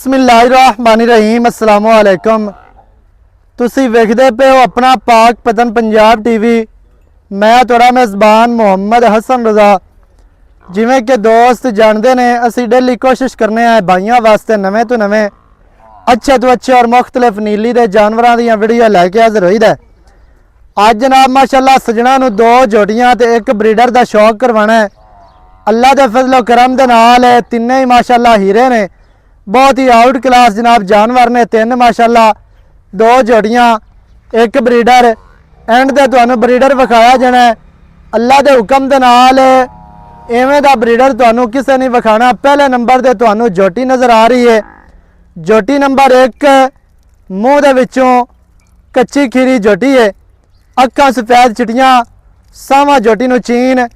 बिस्मिल्लाहिर्रहमानिर्रहीम अस्सलाम वालेकुम। तुसी वेखदे पे हो अपना पाक पतन पंजाब टीवी। मैं तुहाड़ा मेज़बान मुहम्मद हसन रज़ा। जिमें कि दोस्त जानते ने असी डेली कोशिश करने हैं भाइयों वास्ते नवे तो नवे अच्छे तो अच्छे और मुख्तलिफ नीली दे जानवरों दी वीडियो लैके हाज़र होई दा। अज जनाब माशाअल्लाह सजना नूं दो जोड़ियां ते एक ब्रीडर दा शौक करवाना है। अल्लाह दे फजलो करम दे नाल तिन्ने ही माशाअल्लाह हीरे ने, बहुत ही आउट क्लास जनाब जानवर ने। तीन माशाअल्लाह दो जोड़ियां एक ब्रीडर। एंड ते तुहानूं ब्रीडर विखाया जाना है अल्लाह दे हुक्म दे नाल। इवें दा ब्रीडर तुहानूं किसे नहीं विखाना। पहले नंबर ते तुहानूं जोटी नज़र आ रही है। जोटी नंबर एक मूँह दे विचों कच्ची खीरी जोटी है। अक्खां सफेद चिट्टियां, सावा जोटी नूं चीन,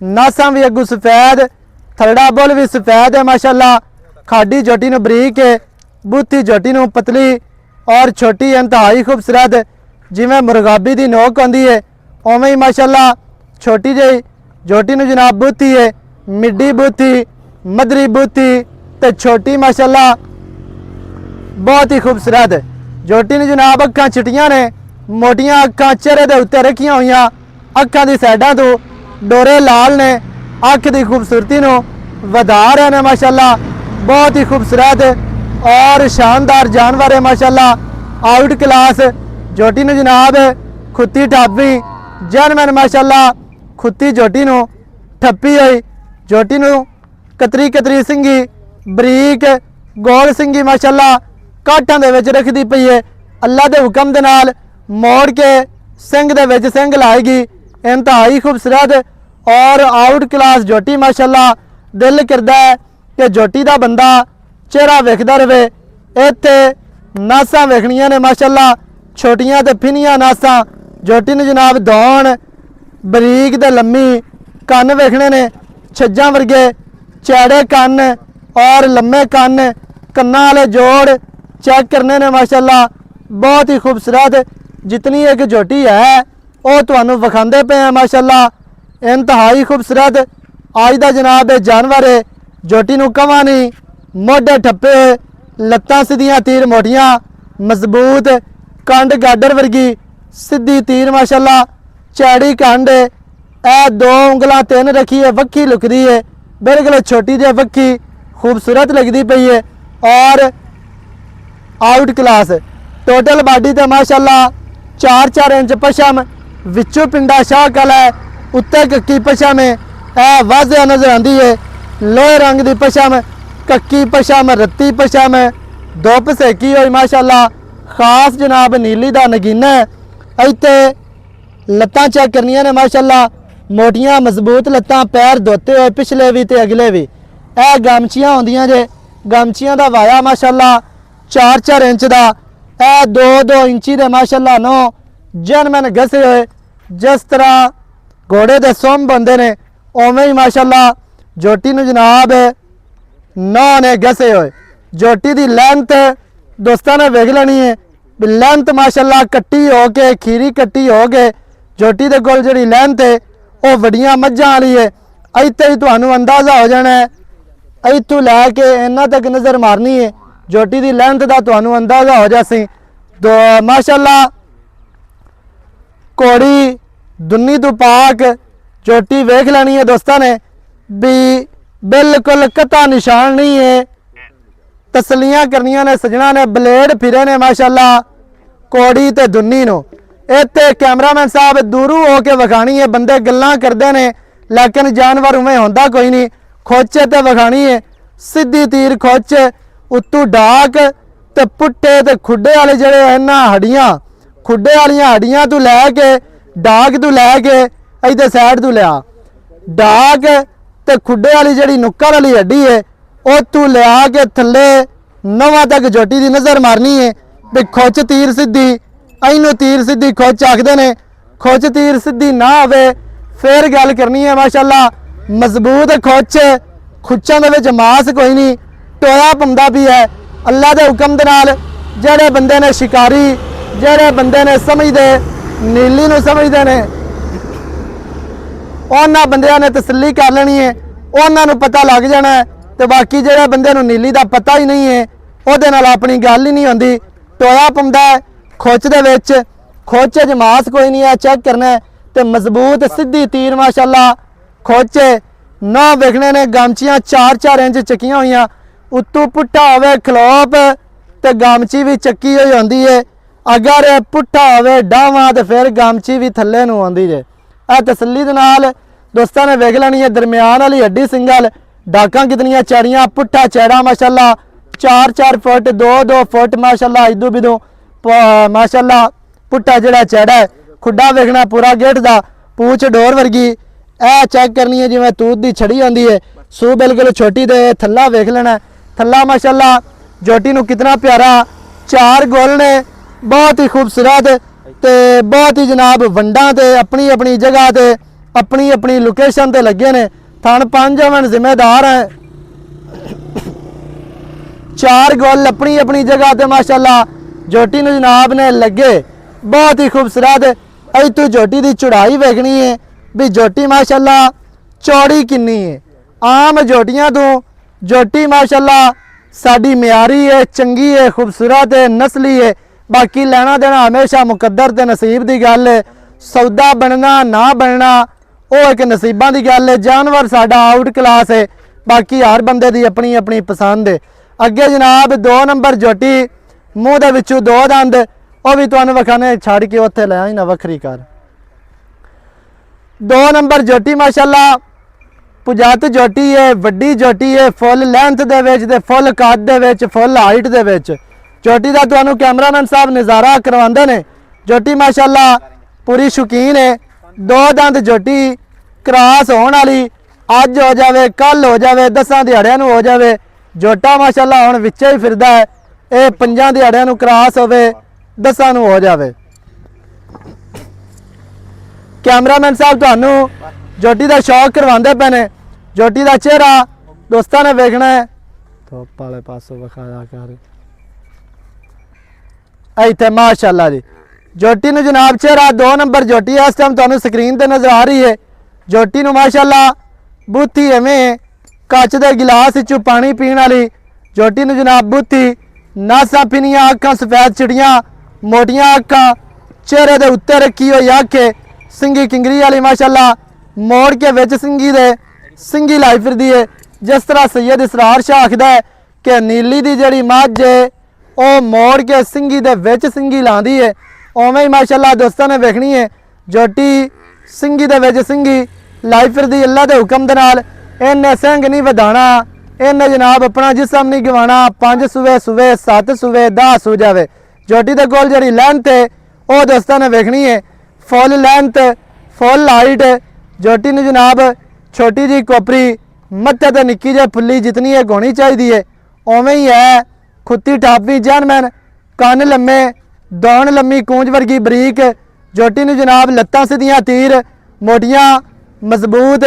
नासां भी अगू सफेद, थलड़ा बुल भी सफेद है माशाअल्लाह। खाडी जोटी नूं बरीक है, बूथी जोटी नूं पतली और छोटी इंतहाई खूबसूरत। जिवें मुरगाबी दी नोक होंदी है उवें ही माशाअल्लाह छोटी जी जोटी नूं जनाब बूथी है। मिड्डी बूथी, मदरी बूथी ते छोटी माशाअल्लाह बहुत ही खूबसूरत। जोटी नूं जनाब अक्खां चिट्टियां ने, मोटियां अक्खां चेहरे दे उत्ते रखियां होईयां। अक्खां दी साइडां तो डोरे लाल ने, अख की खूबसूरती नूं वधा रहे ने माशाअल्लाह। बहुत ही खूबसूरत और शानदार जानवर है माशाअल्लाह। आउट क्लास जोटी नूं जनाब खुत्ती ठापी जनमन माशाअल्लाह। खुत्ती जोटी नूं ठप्पी हुई जोटी नूं कतरी कतरी सिंगी बरीक गोल सिंगी माशाअल्लाह काटां दे विच रखदी पई है। अल्लाह दे हुक्म दे नाल मोड़ के सिंग दे विच सिंग लाएगी। इंतहाई खूबसूरत और आउट क्लास जोटी माशाअल्लाह। दिल करदा है कि जोटी दा बंदा चेहरा वेखदा रहे। इत्थे नासां वेखणियां ने माशाअल्लाह, छोटियां ते फिनियां नासां। जोटी नूं जनाब दौण बरीक ते लम्मी, कन्न वेखने ने छज्जां वर्गे, चैड़े कन्न और लम्मे कन्न, कन्नां वाले जोड़ चेक करने ने माशाअल्लाह। बहुत ही खूबसूरत जितनी एक जोटी है वो तुहानूं विखांदे पे हैं माशाअल्लाह। इंतहाई खूबसूरत अज दा जनाब जानवर है। जोटी नूं कवां नहीं, मोढे ठप्पे, लत्तां सीधियां तीर मोटियां मजबूत, कंड गाडर वर्गी सीधी तीर माशाअल्लाह, चैड़ी कंड। ए दो उंगलां तीन रखी है, वक्खी लुकदी है बिल्कुल छोटी जी वक्खी खूबसूरत लगती पई है और आउट क्लास। टोटल बाडी ते माशाअल्लाह 4-4 इंच पशम, विचों पिंडा शाहकल है, उत्ते कक्की पशम है। ए वाज़ह नजर आती है। लोहे रंग की पशम, कक्की पशम, रत्ती पशम, धुप सेकी हुई माशाअल्लाह। खास जनाब नीली दा नगीना है। इत्ते लत्तां चेक करनियां ने माशाअल्लाह, मोटियां मजबूत लत्तां, पैर धोते हुए पिछले भी ते अगले भी। ए गमचियां होंदियां जे, गमचियां दा वाया माशाअल्लाह 4-4 इंच दा। ए 2-2 इंची दे माशाअल्लाह नो जनमन घसे हुए। जिस तरह घोड़े दे सुंभ बनते ने उवें ही माशाअल्लाह जोटी नूं जनाब नौ ने घसे हुए। जोटी दी लेंथ दोस्तों ने वेख लेनी है। लेंथ माशाअल्लाह कट्टी हो के खीरी कट्टी हो के जोटी दे कोल जिहड़ी लेंथ है वो वड्डियां मज्जां वाली है। इत्थे ही तुहानूं अंदाज़ा हो जाना है। इत्थों लैके इन्ना तक नज़र मारनी है, जोटी दी लेंथ का तुहानूं अंदाज़ा हो जासी। तो माशाअल्लाह घोड़ी दुन्नी तो पाक जोटी वेख लेनी है दोस्तों ने भी बिल्कुल कता निशान नहीं है। तसलियां करनिया ने सजना ने, ब्लेड फिरे ने माशाअल्लाह कोड़ी ते दुन्नी नो। इत्थे कैमरामैन साहब दूरों होके विखानी है। बंदे गल्लां करते हैं लेकिन जानवर उवें होंदा कोई नहीं। खोचे ते विखानी है, सीधी तीर खोच, उत्तों डाक ते पुट्ठे ते खुडे वाले जड़े इन्ना हड्डियां, खुडे वालियां हड्डियां तू लैके डाक तू लैके इधर साइड तू लिया। डाक ते खुडे वाली जड़ी नुक्कड़ वाली हड्डी है वो तू लिया के थले नवा तक जोटी की नज़र मारनी है भी खुच तीर सीधी। इनू तीर सीधी खुच आखते ने। खुच तीर सीधी ना होवे फिर गल करनी है माशाअल्लाह। मजबूत खुच, खुच्चां दे विच मास कोई नहीं, टोया पौंदा भी है। अल्लाह के हुक्म दे नाल जेड़े बंदे ने शिकारी, जेड़े बंदे ने समझते नीली नूं समझते ने उन्हां बंदियां ने तसल्ली कर लेनी है। उन्हां नूं पता लग जाना है। तो बाकी जेड़े बंदे नूं नीली का पता ही नहीं है ਉਹਦੇ ਨਾਲ ਆਪਣੀ ਗੱਲ ਹੀ ਨਹੀਂ ਹੁੰਦੀ। ਟੋਇਆ ਪਾਉਂਦਾ ਹੈ ਖੁੱਚ ਦੇ ਵਿੱਚ, ਖੁੱਚ 'ਚ ਮਾਸ ਕੋਈ ਨਹੀਂ ਹੈ, ਚੈੱਕ ਕਰਨਾ ਹੈ ਤੇ ਮਜ਼ਬੂਤ ਸਿੱਧੀ तीर माशाअल्लाह ਖੁੱਚ ਨਾ ਵੇਖਣੇ ਨੇ। ਗਮਚੀਆਂ 4-4 ਇੰਚ ਚੱਕੀਆਂ ਹੋਈਆਂ, ਉੱਤੋਂ ਪੁੱਠਾ ਹੋਵੇ ਖਲੋਪ ਤੇ ਗਮਚੀ ਵੀ ਚੱਕੀ ਹੋਈ ਹੁੰਦੀ ਹੈ। अगर पुट्ठा होवे डावां तो फिर गमची भी थल्ले नूं आउंदी जे। आ तसल्ली दे नाल दोस्तां ने वेख लैनी है दरम्यान वाली हड्डी सिंगल, डाकां कितनियां चढ़ियां, पुट्ठा चैड़ा माशाअल्लाह 4-4 फुट 2-2 फुट माशाअल्लाह इदू बिदू माशाअल्लाह पुट्ठा जिहड़ा चैड़ा है। खुड्डा वेखना पूरा गेट दा, पूछ डोर वर्गी ए चेक करनी है जिवें तूत दी छड़ी आंदी है। सू बिल्कुल छोटी दे थल्ला वेख लेना, थल्ला माशाअल्लाह जोटी नूं कितना प्यारा 4 गोल ने, बहुत ही खूबसूरत ते बहुत ही जनाब वंडा ते अपनी अपनी जगह ते अपनी अपनी लोकेशन ते लगे ने। थन 5 अमन जिम्मेदार है, 4 गोल अपनी अपनी जगह ते माशाअल्लाह जोटी नूं जनाब ने लगे, बहुत ही खूबसूरत। अज तू जोटी दी चौड़ाई वेखनी है भी जोटी माशाअल्लाह चौड़ी किन्नी है। आम जोटियां तो जोटी माशाअल्लाह साडी म्यारी है, चंगी है, खूबसूरत है, नस्ली है। बाकी लेना देना हमेशा मुकद्दर ते नसीब की गल है। सौदा बनना ना बनना वो एक नसीबों की गल है। जानवर साडा आउट क्लास है, बाकी हर बंदे की अपनी अपनी पसंद है। अगे जनाब 2 नंबर जोटी मूँह दे विचों 2 दंद, वो भी तुहानूं विखाने छड़ के उत्थे लै आई ना वखरी कर। 2 नंबर जोटी माशाअल्लाह पुजत जोटी है, वड्डी जोटी है, फुल लेंथ दे विच ते फुल कद दे विच, फुल हाइट दे विच। जोटी का तुहानूं कैमरामैन साहब नज़ारा करवाते हैं। जोटी माशाअल्लाह पूरी शौकीन है। 2 दंद जोटी क्रॉस होने वाली, अज हो जाए कल हो जाए 10 दिहाड़ियां नूं हो जाए। जोटा माशाअल्लाह हुण विचे ही फिरदा है, ये 5 दिहाड़ियां नूं क्रॉस होवे 10 नूं हो जाए। कैमरामैन साहब तुहानूं जोटी का शौक करवाते पे ने। जोटी का चेहरा दोस्तां ने वेखना है, तो पाले पासों विखाया कर इत्थे माशाअल्लाह जी। जोटी नूं जनाब चेहरा 2 नंबर जोटी इस टाइम तुहानूं स्क्रीन ते नज़र आ रही है। जोटी नूं माशाअल्लाह बूथी एवें कच दे गिलास विचों पानी पीण वाली जोटी नूं जनाब बूथी, नासां पिनियां अखां सफेद चिड़ियां, मोटियां अखां, चेहरे दे उत्ते रखी हुई अख, सिंगी किंगरी वाली माशाअल्लाह मोड़ के विच सिंगी दे सिंगी लाई फिरदी है। जिस तरह सैयद इसरार शाह आखदा है कि नीली दी जिहड़ी मझ है वो मोड़ के सिंगी दे विच सिंगी लांदी है, उवें ही माशाअल्लाह दोस्तों ने वेखनी है जोटी सिंगी दे विच सिंगी लाई फिरदी। अल्लाह दे हुक्म दे नाल इन्हें सिंग नहीं वधाना, इन्हें जनाब अपना जिसम नहीं गवाना। 5 सूबे सूबे 7 सूबे 10 सू जावे। जोटी दे कोल जिहड़ी लेंथ है वो दोस्तों ने वेखनी है फुल लेंथ फुल हाइट। जोटी ने जनाब छोटी जी कोपरी मत्थे ते निक्की जी फुल्ली जितनी एक होनी चाहिए उवें ही है। खुत्ती टापी जैनमैन, कन लम्मे, दौड़ लम्मी कूंज वर्गी बरीक। जोटी ने जनाब लत्तां सीधियां तीर, मोटियां मजबूत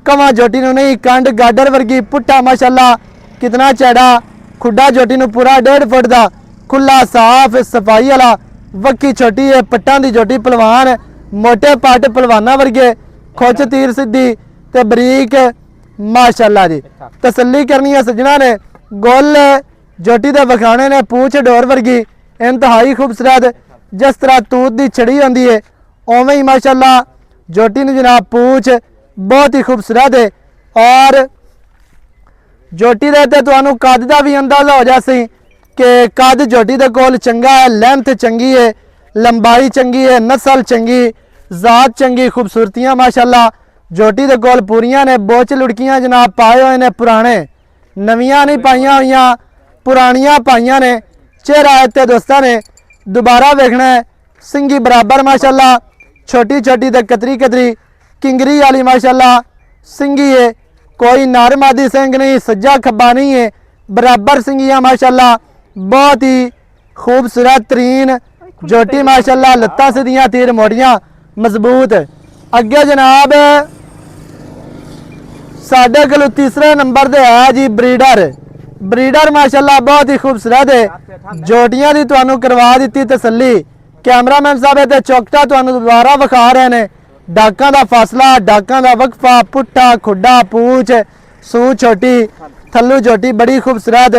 कवां जोटी नूं नहीं, कंड गाडर वर्गी, पुट्ठा माशाअल्लाह कितना चैड़ा। खुड्डा जोटी नूं पूरा 1.5 फुट का खुला साफ सफाई वाला। वक्की छोटी है, पट्टां दी जोटी पलवान, मोटे पट पलवाना वर्गे, खुच तीर सीधी ते बरीक माशाअल्लाह जी। तसल्ली करनी है सज्जणा ने, गोल जोटी दे वखाने ने, पूछ डोर वर्गी इंतहाई खूबसूरत। जिस तरह तूत दी छड़ी होंदी है उवें ही माशाअल्लाह जोटी ने जनाब पूछ बहुत ही खूबसूरत है। और जोटी दे ते तुहानूं कद दा भी अंदाज़ा हो जासी कि कद जोटी दे कोल चंगा है, लेंथ चंगी है, लंबाई चंगी है, नस्ल चंगी, जात चंगी, खूबसूरतियाँ माशाअल्लाह जोटी दे कोल पूरियां ने। बोच लुड़कियां जनाब पाए हुए ने पुराने, नवियां नहीं पाइयां हुई, पुरानियां पाइयां ने। चेहरा इत्ते दोस्तां ने दोबारा वेखना है, सिंगी बराबर माशाअल्लाह, छोटी छोटी ते कतरी कतरी किंगरी वाली माशाअल्लाह सिंगी है। कोई नर मादी सिंग नहीं, सज्जा खब्बा नहीं है, बराबर सिंगियां माशाअल्लाह बहुत ही खूबसूरत तरीन जोटी माशाअल्लाह। लत्तां सीधियां तीर मोड़ियां मजबूत। अगे जनाब साढ़े को तीसरे नंबर दे है जी ब्रीडर। ब्रीडर माशाअल्लाह बहुत ही खूबसूरत है। जोटियां दी तुहानूं करवा दी तसल्ली। कैमरामैन साहब इत्थे चौकटा तुहानूं दोबारा विखा रहे हैं। डाकां दा फासला, डाकां दा वक्फा, पुट्ठा खुड्डा पूछ, सू छोटी, थल्लू जोटी बड़ी खूबसूरत।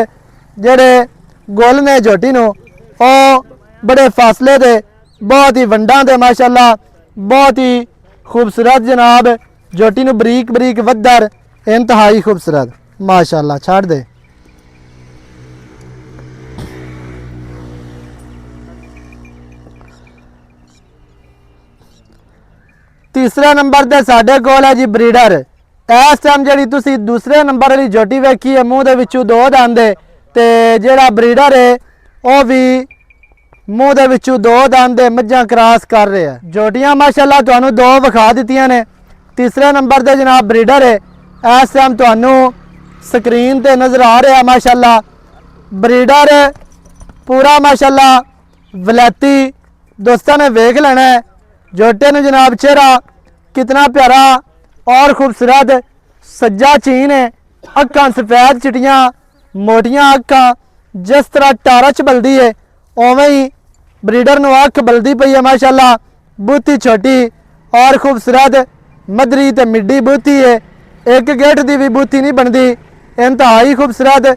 जेड़े गुल ने झोटी नू बड़े फासले दे बहुत ही वंडा दे माशाअल्लाह बहुत ही खूबसूरत जनाब झोटी नू बरीक बरीक वद्धर इंतहाई खूबसूरत माशाअल्लाह छाड़ दे। तीसरे नंबर ते साडे कोल है जी ब्रीडर। इस टाइम जी तुसी दूसरे नंबर वाली झोटी वेखी है मूँह दे विचों दो दंद ते जेड़ा ब्रीडर है वह भी मूँह दे विचों दो दंद मझां क्रॉस कर रहे हैं। झोटियां माशाअल्लाह तुहानू दो विखा दित्तियां ने। तीसरे नंबर ते जनाब ब्रीडर है इस टाइम तुहानू स्क्रीन ते नज़र आ रहा है माशाअल्लाह ब्रीडर पूरा माशाअल्लाह वलैती दोस्तों ने वेख लेना है। झोटे ने जनाब चेहरा कितना प्यारा और खूबसूरत सज्जा चीन है अक्खां सफेद चिटियां मोटियां अक्खां जिस तरह टारा च बलदी है उवें ही ब्रीडर नू अख बलदी पई है माशाअल्लाह। बूथी छोटी और खूबसूरत मदरी ते मिड्डी बूथी है एक गेट दी भी बूथी नहीं बनती इंतहाई खूबसूरत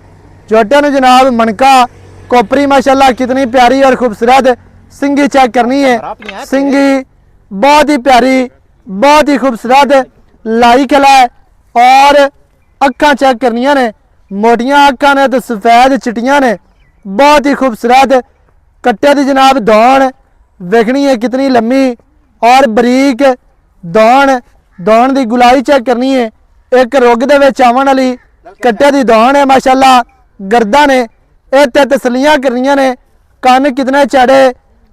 झोटे नू जनाब मनका कोपरी माशाअल्लाह कितनी प्यारी और खूबसूरत सिंगी चेक करनी है। सिंगी बहुत ही प्यारी बहुत ही खूबसूरत लाई कला है और अक्खां चेक करनिया ने मोटियां अक्खां ने तो सफेद चिटियां ने बहुत ही खूबसूरत कट्टे दी जनाब दौड़ वेखनी है कितनी लम्मी और बरीक दौड़ दी गुलाई चेक करनी है। एक रुग दे विच आवन वाली कट्टे दी दौड़ है माशाअल्लाह। गर्दा ने इत्थे तसलियां करनियां ने कन्न कितने चढ़े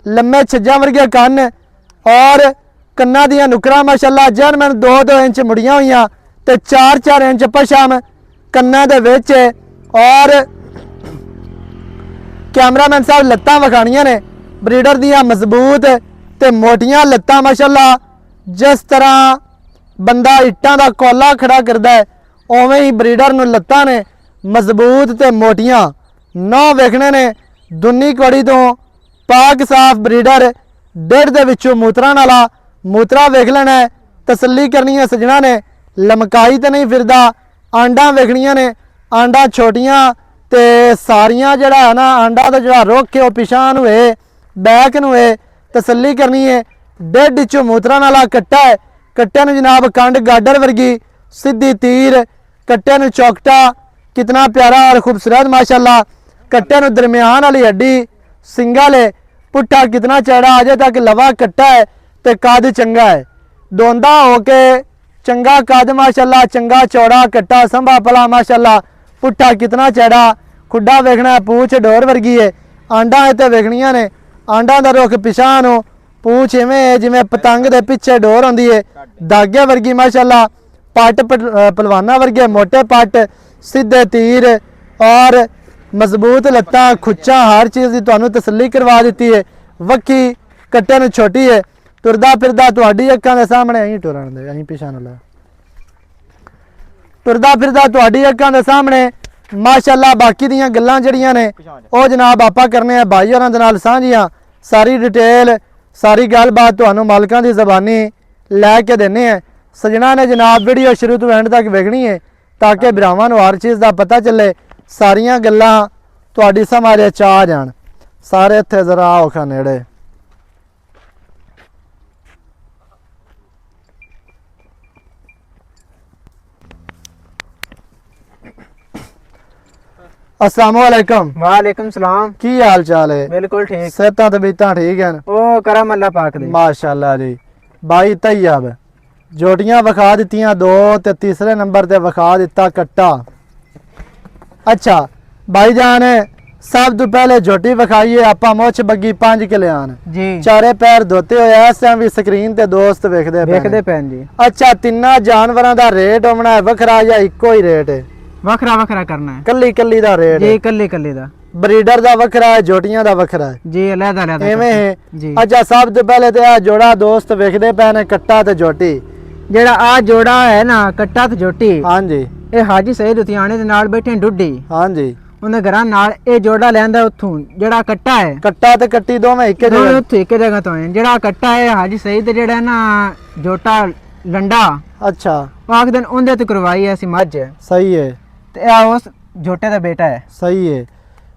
लम्मे छज्जां वर्गे कन्न और कन्ना दियां नुकरां माशाअल्लाह जरमन 2-2 इंच मुड़ियां हुई ते 4-4 इंच पछम कन्ना दे विच और कैमरामैन साहब लत्तां विखाणियां ने ब्रीडर दियां मजबूत ते मोटियां लत्तां माशाअल्लाह जिस तरह बंदा इट्टां दा कोला खड़ा करदा है उवें ही ब्रीडर नू लत्तां ने मजबूत ते मोटियां नौ वेखने ने दुन्नी कौड़ी तो पाक साफ ब्रीडर डेढ़ दे विचों मूत्रा नाला मूत्रा वेख लेना है तसल्ली करनी है सजना ने लमकाई तो नहीं फिरदा आंडा वेखनियां ने आंडा छोटियां ते सारियां जड़ा है ना आंडा तो जड़ा रोक के पिछां हुए बैक हुए तसल्ली करनी है। डेढ़ चो मूत्रा नाला कट्टा है कट्टे नू जनाब कंड गाडर वर्गी सीधी तीर कट्टे नू चौकटा कितना प्यारा और खूबसूरत माशाअल्लाह। कट्टे नू दरम्यान वाली हड्डी सिंगा ले पुट्ठा कितना चौड़ा अजे तक लवा कट्टा है ते कद चंगा है दोंदा होके चंगा कद माशाअल्लाह चंगा चौड़ा कट्टा संभा पला माशाअल्लाह। पुट्ठा कितना चौड़ा खुड्डा वेखना है पूछ डोर वर्गी है आंडा इत्ते वेखनियां ने आंडा दा रुख पिछां नु पूछ इवें जिवें पतंग दे पिछे डोर होंदी है धागे वर्गी माशाअल्लाह। पट पलवाना वर्गे मोटे पट सीधे तीर और मजबूत लत्तां खुच्चा हर चीज़ की तुहानू तसल्ली करवा दी है। वक्की कट्टे नू छोटी है तुरदा फिरदा तुहाडी अक्खां दे सामने अहीं टुरन दे अहीं पिछां नु ला तुरदा फिरदा तुहाडी अक्खां दे सामने माशाअल्लाह। बाकी दियां गल्लां जड़ियां ने ओ जनाब आपां करने आ भाई होरां दे नाल साझियां सारी डिटेल सारी गलबात तुहानू मालकां दी ज़बानी लैके देने हैं। सजना ने जनाब वीडियो शुरू तो एंड तक वेखनी है ताकि भरावां नू हर चीज़ का पता चले सारियां गल्लां तुहाडी समझ च आ जाण। सारे इत्थे जरा आओ खा नेड़े अस्सलाम वालेकुम। वालेकुम सलाम। की हाल चाल है? बिल्कुल ठीक। सेहतां तबीयतां ठीक हैं? ओ करम अल्लाह पाक दी माशाअल्लाह जी। भाई तैयब जोटियां विखा दित्तियां दो ते तीसरे नंबर ते विखा दिता कट्टा। अच्छा भाईजान सब तो पहले झोटी विखाइए आपां मुछ बग्गी 5 किलियान जी चारे पैर धोते होए इस टाइम भी स्क्रीन ते दोस्त वेखदे पैन जी। अच्छा तिन्ना जानवरां दा रेट होना है वखरा या इक्को ही रेट है? वखरा वखरा करना है कल्ली कल्ली दा रेट जी कल्ली कल्ली दा ब्रीडर दा वखरा है झोटियां दा वखरा है जी अलग अलग एवें है जी। अच्छा सब तो पहले ते आ जोड़ा दोस्त वेखदे पैने कट्टा ते झोटी जेड़ा आ जोड़ा है ना कट्टा ते झोटी हाँ जी ये हाजी सईद उतियाने दे नाल बैठे डुड्डी हाँ जी उन्हें घरां नाल ये जोड़ा लेंदा उथों जेड़ा कट्टा है कट्टा ते कट्टी दोवें इक्के जगह उथे एक जगह तो है जेड़ा कट्टा है हाजी सईद जेड़ा ना जोटा लंडा अच्छा आख दिन उंदे ते करवाई ऐसी मझ सही है ते आ उस झोटे दा बेटा है सही है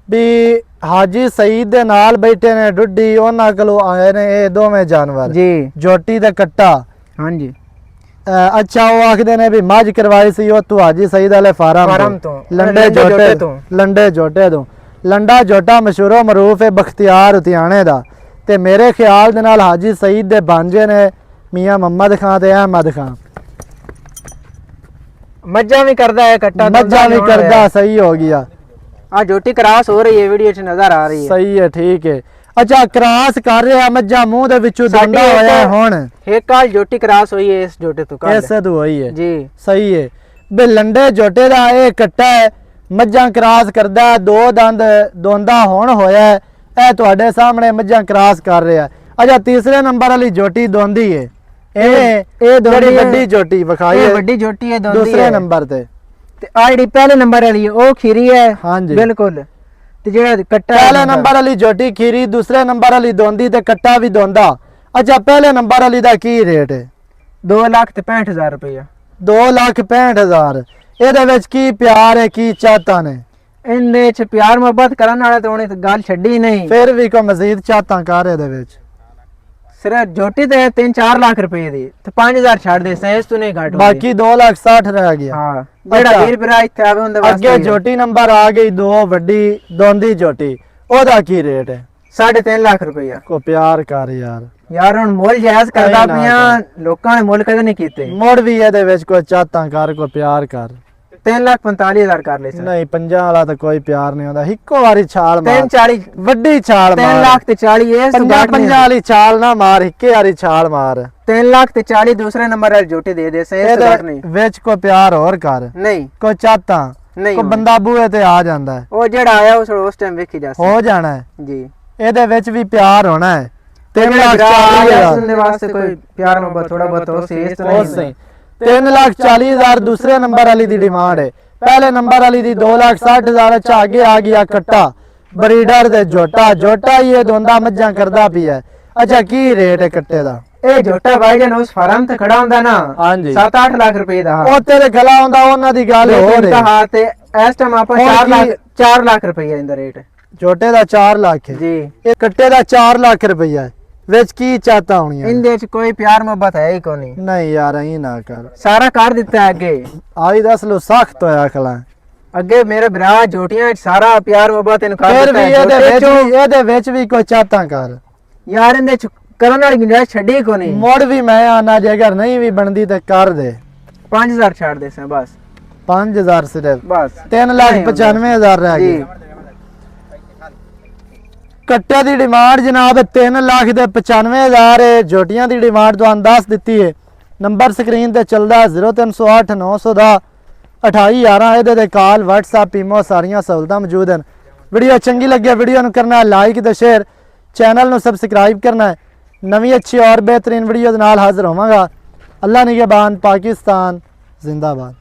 ਵੀ ਹਾਜੀ ਸਈਦ ਦੇ ਨਾਲ ਬੈਠੇ ਨੇ ਡੁੱਡੀ, ਉਹਨਾਂ ਕੋਲੋਂ ਆਏ ਨੇ ਇਹ ਦੋਵੇਂ ਜਾਨਵਰ, ਜੀ ਜੋਟੀ ਤੇ ਕੱਟਾ। ਹਾਂਜੀ ਅੱਛਾ, ਉਹ ਆਖਦੇ ਨੇ ਵੀ ਮੱਝ ਕਰਵਾਈ ਸੀ ਉਹ ਤੂੰ ਹਾਜੀ ਸਈਦ ਵਾਲੇ ਫਾਰਮ ਤੋਂ ਲੰਡੇ ਜੋਟੇ ਤੋਂ। ਲੰਡੇ ਜੋਟੇ ਤੋਂ ਲੰਡਾ ਜੋਟਾ ਮਸ਼ਹੂਰੋ ਮਰੂਫ ਹੈ ਬਖਤਿਆਰ ਉਤਿਆਣੇ ਦਾ, ਤੇ ਮੇਰੇ ਖਿਆਲ ਦੇ ਨਾਲ ਹਾਜੀ ਸਈਦ ਦੇ ਬਾਂਝੇ ਨੇ ਮੀਆਂ ਮੁਹੰਮਦ ਖਾਨ ਤੇ ਅਹਿਮਦ ਖਾਨ। ਮੱਝਾਂ ਵੀ ਕਰਦਾ ਹੈ ਕੱਟਾ, ਮੱਝਾਂ ਵੀ ਕਰਦਾ, ਸਹੀ ਹੋ ਗਿਆ। ਆ ਜੋਟੀ ਕ੍ਰਾਸ ਹੋ ਰਹੀ ਹੈ, ਵੀਡੀਓ 'ਚ ਨਜ਼ਰ ਆ ਰਹੀ ਹੈ। ਸਹੀ ਹੈ, ਠੀਕ ਹੈ। ਅੱਛਾ, ਕ੍ਰਾਸ ਕਰ ਰਿਹਾ, ਮੱਝਾਂ ਮੂੰਹ ਦੇ ਵਿੱਚੋਂ ਦੰਦਾ ਹੋਇਆ ਹੁਣ ਇੱਕ ਕਾਲ ਜੋਟੀ ਕ੍ਰਾਸ ਹੋਈ ਹੈ ਇਸ ਜੋਟੇ ਤੋਂ ਕੱਲ ਐਸੇ ਤੋਂ ਹੋਈ ਹੈ ਜੀ। ਸਹੀ ਹੈ ਬੇ ਲੰਡੇ ਜੋਟੇ ਦਾ ਇਹ ਕੱਟਾ ਹੈ, ਮੱਝਾਂ ਕ੍ਰਾਸ ਕਰਦਾ, ਦੋ ਦੰਦ ਦੋਂਦਾ ਹੁਣ ਹੋਇਆ ਹੈ। ਇਹ ਤੁਹਾਡੇ ਸਾਹਮਣੇ ਮੱਝਾਂ ਕ੍ਰਾਸ ਕਰ ਰਿਹਾ। ਅੱਛਾ, ਤੀਸਰੇ ਨੰਬਰ ਵਾਲੀ ਜੋਟੀ ਦੋਂਦੀ ਹੈ, ਇਹ ਜਿਹੜੀ ਵੱਡੀ ਜੋਟੀ ਵਿਖਾਈ ਇਹ ਹੈ ਵੱਡੀ ਜੋਟੀ ਹੈ ਦੋਂਦੀ ਦੂਸਰੇ ਹੈ। ਨੰਬਰ ਤੇ ਤੇ ਆ ਜਿਹੜੀ ਪਹਿਲੇ ਨੰਬਰ ਵਾਲੀ ਹੈ ਉਹ ਖੀਰੀ ਹੈ। ਹਾਂਜੀ ਬਿਲਕੁਲ। ਤੇ ਜਿਹੜਾ ਕੱਟਾ ਪਹਿਲੇ ਨੰਬਰ ਵਾਲੀ ਜੋਟੀ ਖੀਰੀ, ਦੂਸਰੇ ਨੰਬਰ ਵਾਲੀ ਦੋਂਦੀ ਤੇ ਕੱਟਾ ਵੀ ਦੋਂਦਾ। ਅੱਛਾ, ਪਹਿਲੇ ਨੰਬਰ ਵਾਲੀ ਦਾ ਕੀ ਰੇਟ ਹੈ? 2,65,000 ਰੁਪਇਆ। 2,65,000। ਇਹਦੇ ਵਿੱਚ ਕੀ ਪਿਆਰ ਹੈ, ਕੀ ਚਾਹਤਾਂ ਨੇ? ਇਹਦੇ ਚ ਪਿਆਰ ਮੁਹੱਬਤ ਕਰਨ ਵਾਲਾ ਤੇ ਉਹਨੇ ਤਾਂ ਗੱਲ ਛੱਡੀ ਨਹੀਂ। ਫਿਰ ਵੀ ਕੋ ਮਜ਼ੀਦ ਚਾਹਤਾਂ ਕਰ ਇਹਦੇ ਵਿੱਚ। ਸਿਰਫ ਜੋਟੀ ਤੇ 3-4 ਲੱਖ ਰੁਪਏ ਦੀ ਤੇ 5,000 ਛੱਡ ਦੇ ਸੈਸ ਤੋਂ ਨਹੀਂ ਘਟ ਬਾਕੀ 2,60,000 ਰਹਿ ਗਿਆ। ਹਾਂ, ਜਿਹੜਾ ਅੱਛਾ। ਵੀਰ ਭਰਾ ਇੱਥੇ ਆਵੇ ਉਹਦੇ ਵਾਸਤੇ ਅੱਗੇ ਜੋਟੀ ਨੰਬਰ ਆ ਗਈ 2 ਵੱਡੀ ਦੋਂਦੀ ਜੋਟੀ, ਉਹਦਾ ਕੀ ਰੇਟ ਹੈ? 3.5 ਲੱਖ ਰੁਪਇਆ। ਕੋ ਪਿਆਰ ਕਰ ਯਾਰ। ਯਾਰ ਹੁਣ ਮੁੱਲ ਜਾਇਜ਼ ਕਰਦਾ ਨਾ ਪਿਆ, ਲੋਕਾਂ ਨੇ ਮੁੱਲ ਕਦੇ ਨਹੀਂ ਕੀਤੇ। ਮੁੜ ਵੀ ਇਹਦੇ ਵਿੱਚ ਕੋਈ ਚਾਹਤਾਂ ਕਰ, ਕੋਈ ਪਿਆਰ ਕਰ। 3,45,000 ਕਰ ਲੈ ਸਰ। ਨਹੀਂ, 50 ਵਾਲਾ ਤਾਂ ਕੋਈ ਪਿਆਰ ਨਹੀਂ ਹੁੰਦਾ। ਇੱਕੋ ਵਾਰੀ ਛਾਲ ਮਾਰ, 3,40 ਵੱਡੀ ਛਾਲ 3 ਮਾਰ। ਲੱਖ ਤੇ 40 ਇਸ ਤੋਂ ਘੱਟ 50 ਵਾਲੀ ਛਾਲ ਨਾ ਮਾਰ, ਇੱਕੇ ਵਾਰੀ ਛਾਲ ਮਾਰ। 3 ਲੱਖ ਤੇ 40 ਦੂਸਰੇ ਨੰਬਰ ਵਾਲੀ ਜੋਟੀ ਦੇ ਦੇ ਸੈਸ ਤੋਂ ਘੱਟ ਨਹੀਂ। ਇਹਦੇ ਵਿੱਚ ਕੋਈ ਪਿਆਰ ਹੋਰ ਕਰ, ਨਹੀਂ ਕੋਈ ਚਾਹਤਾਂ, ਨਹੀਂ ਕੋਈ ਬੰਦਾ ਬੂਹੇ ਤੇ ਆ ਜਾਂਦਾ ਹੈ, ਉਹ ਜਿਹੜਾ ਆਇਆ ਉਸ ਟਾਈਮ ਵੇਖੀ ਜਾ ਹੋ ਜਾਣਾ ਹੈ। ਜੀ। ਇਹਦੇ ਵਿੱਚ ਵੀ ਪਿਆਰ ਹੋਣਾ ਹੈ। 3,40,000 ਦੇ ਵਾਸਤੇ ਕੋਈ ਪਿਆਰ ਮੁਹੱਬਤ ਥੋੜਾ ਬਹੁਤ ਹੋ ਸੀ, ਇਸ ਤੋਂ ਉਹ ਨਹੀਂ। ਸਹੀ 3,40,000 ਦੂਸਰੇ ਨੰਬਰ ਵਾਲੀ ਦੀ ਡਿਮਾਂਡ ਹੈ। ਪਹਿਲੇ ਨੰਬਰ ਵਾਲੀ ਦੀ 2,60,000। ਅੱਛਾ, ਅੱਗੇ ਆ ਗਿਆ ਕੱਟਾ ਬਰੀਡਰ ਦੇ ਜੋਟਾ, ਜੋਟਾ ਹੀ ਇਹ ਦੋਂਦਾ ਮੱਝਾਂ ਕਰਦਾ ਪਿਆ। ਅੱਛਾ, ਕੀ ਰੇਟ ਹੈ ਕੱਟੇ ਦਾ? ਇਹ ਜੋਟਾ ਭਾਈ ਜਨ ਉਸ ਫਾਰਮ ਤੇ ਖੜਾ ਹੁੰਦਾ ਨਾ, ਹਾਂਜੀ 7-8 ਲੱਖ ਰੁਪਏ ਦਾ। ਉਹ ਤੇਰੇ ਗਲਾ ਹੁੰਦਾ, ਉਹਨਾਂ ਦੀ ਗੱਲ ਹੋਰ ਹੈ। ਹਾਂ, ਤੇ ਇਸ ਟਾਈਮ ਆਪਾਂ ਹੁਣ 4 ਲੱਖ ਰੁਪਏ ਇਹਦਾ ਰੇਟ ਜੋਟੇ ਦਾ 4 ਲੱਖ ਹੈ, ਜੀ। ਇਹ ਕੱਟੇ ਦਾ 4 ਲੱਖ ਰੁਪਈਆ ਹੈ। ਵਿੱਚ ਕੀ ਚਾਹਤਾ ਹੋਣੀਆਂ? ਇਹਦੇ ਚ ਕੋਈ ਪਿਆਰ ਮੁਹੱਬਤ ਹੈ ਹੀ ਕੋਈ ਨਹੀਂ। ਨਹੀਂ ਯਾਰ, ਐਂ ਨਾ ਕਰ। ਸਾਰਾ ਕਰ ਦਿੱਤਾ ਹੈ ਅੱਗੇ। ਆਈ ਦੱਸ ਲੋ ਸਖਤ ਹੋਇਆ ਖਲਾ। ਅੱਗੇ ਮੇਰੇ ਭਰਾ ਜੋਟੀਆਂ ਚ ਸਾਰਾ ਪਿਆਰ ਮੁਹੱਬਤ ਇਹਨੂੰ ਕਰ ਫਿਰ ਦਿੱਤਾ ਵੀ ਹੈ। ਇਹਦੇ ਵਿੱਚ ਵੀ ਕੋਈ ਚਾਹਤਾ ਕਰ ਯਾਰ, ਇਹਦੇ ਚ ਕਰਨ ਵਾਲੀ ਗੁੰਜਾਇਸ਼ ਛੱਡੀ ਕੋ ਨਹੀਂ। ਮੁੜ ਵੀ ਮੈਂ ਆਨਾ, ਜੇ ਅਗਰ ਨਹੀਂ ਵੀ ਬਣਦੀ ਤਾਂ ਕਰ ਦੇ। 5,000 ਛੱਡ ਦੇ ਸਾਂ ਬਸ। 5,000 ਸਿਰਫ, ਬਸ 3,95,000 ਰਹਿ ਜੀ। ਗਏ। ਕੱਟੇ ਦੀ ਡਿਮਾਂਡ ਜਨਾਬ 3,95,000 ਹੈ। ਜੋਟੀਆਂ ਦੀ ਡਿਮਾਂਡ ਤੁਹਾਨੂੰ ਦੱਸ ਦਿੱਤੀ ਹੈ। ਨੰਬਰ ਸਕਰੀਨ ਤੇ ਚੱਲਦਾ 0308 910 2811। ਇਹਦੇ ਤੇ ਕਾਲ, WhatsApp, ਈਮੋ ਸਾਰੀਆਂ ਸਹੂਲਤਾਂ ਮੌਜੂਦ ਹਨ। ਵੀਡੀਓ ਚੰਗੀ ਲੱਗੇ ਵੀਡੀਓ ਨੂੰ ਕਰਨਾ ਲਾਈਕ ਤੇ ਸ਼ੇਅਰ, ਚੈਨਲ ਨੂੰ ਸਬਸਕ੍ਰਾਈਬ ਕਰਨਾ ਹੈ। ਨਵੀਂ ਅੱਛੀ ਔਰ ਬਿਹਤਰੀਨ ਵੀਡੀਓ ਦੇ ਨਾਲ ਹਾਜ਼ਰ ਹੋਵਾਂਗਾ। ਅੱਲਾ ਨਿਗਹਿਬਾਨ, ਪਾਕਿस्तान जिंदाबाद।